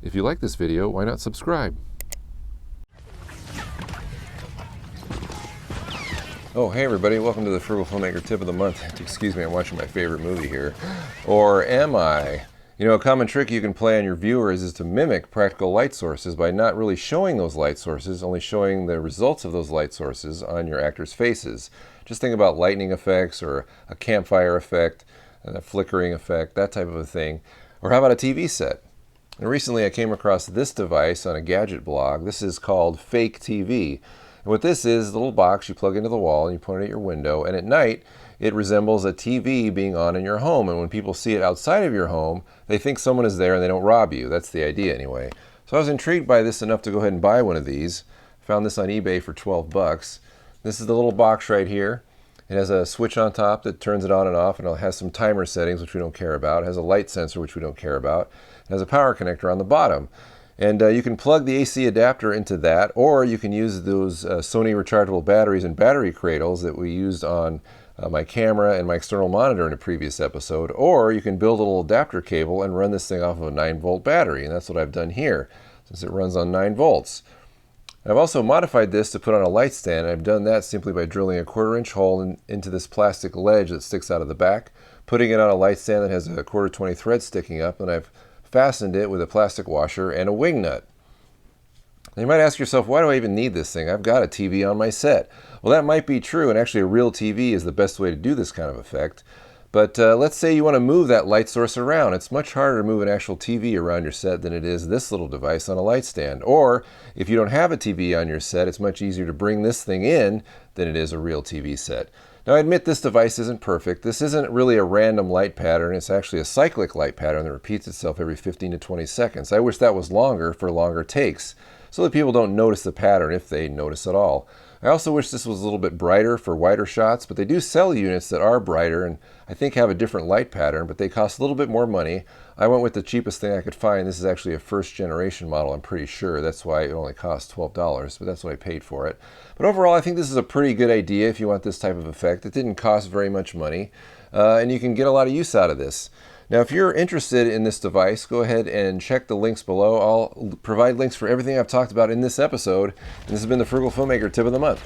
If you like this video, why not subscribe? Oh, hey everybody, welcome to the Frugal Filmmaker Tip of the Month. Excuse me, I'm watching my favorite movie here. Or am I? You know, a common trick you can play on your viewers is to mimic practical light sources by not really showing those light sources, only showing the results of those light sources on your actors' faces. Just think about lightning effects or a campfire effect, a flickering effect, that type of a thing. Or how about a TV set? And recently I came across this device on a gadget blog. This is called Fake TV. And what this is a little box you plug into the wall and you point it at your window, and at night it resembles a TV being on in your home. And when people see it outside of your home, they think someone is there and they don't rob you. That's the idea anyway. So I was intrigued by this enough to go ahead and buy one of these. Found this on eBay for 12 bucks. This is the little box right here. It has a switch on top that turns it on and off, and it has some timer settings, which we don't care about. It has a light sensor, which we don't care about. It has a power connector on the bottom. And you can plug the AC adapter into that, or you can use those Sony rechargeable batteries and battery cradles that we used on my camera and my external monitor in a previous episode, or you can build a little adapter cable and run this thing off of a 9-volt battery, and that's what I've done here, since it runs on 9 volts. I've also modified this to put on a light stand, and I've done that simply by drilling a 1/4-inch hole into this plastic ledge that sticks out of the back, putting it on a light stand that has a 1/4-20 thread sticking up, and I've fastened it with a plastic washer and a wing nut. Now you might ask yourself, why do I even need this thing? I've got a TV on my set. Well, that might be true, and actually a real TV is the best way to do this kind of effect. But let's say you want to move that light source around. It's much harder to move an actual TV around your set than it is this little device on a light stand. Or if you don't have a TV on your set, it's much easier to bring this thing in than it is a real TV set. Now I admit this device isn't perfect. This isn't really a random light pattern. It's actually a cyclic light pattern that repeats itself every 15 to 20 seconds. I wish that was longer for longer takes, so that people don't notice the pattern if they notice at all. I also wish this was a little bit brighter for wider shots, but they do sell units that are brighter and I think have a different light pattern, but they cost a little bit more money. I went with the cheapest thing I could find. This is actually a first generation model, I'm pretty sure. That's why it only cost $12, but that's what I paid for it. But overall, I think this is a pretty good idea if you want this type of effect. It didn't cost very much money, and you can get a lot of use out of this. Now, if you're interested in this device, go ahead and check the links below. I'll provide links for everything I've talked about in this episode. And this has been the Frugal Filmmaker Tip of the Month.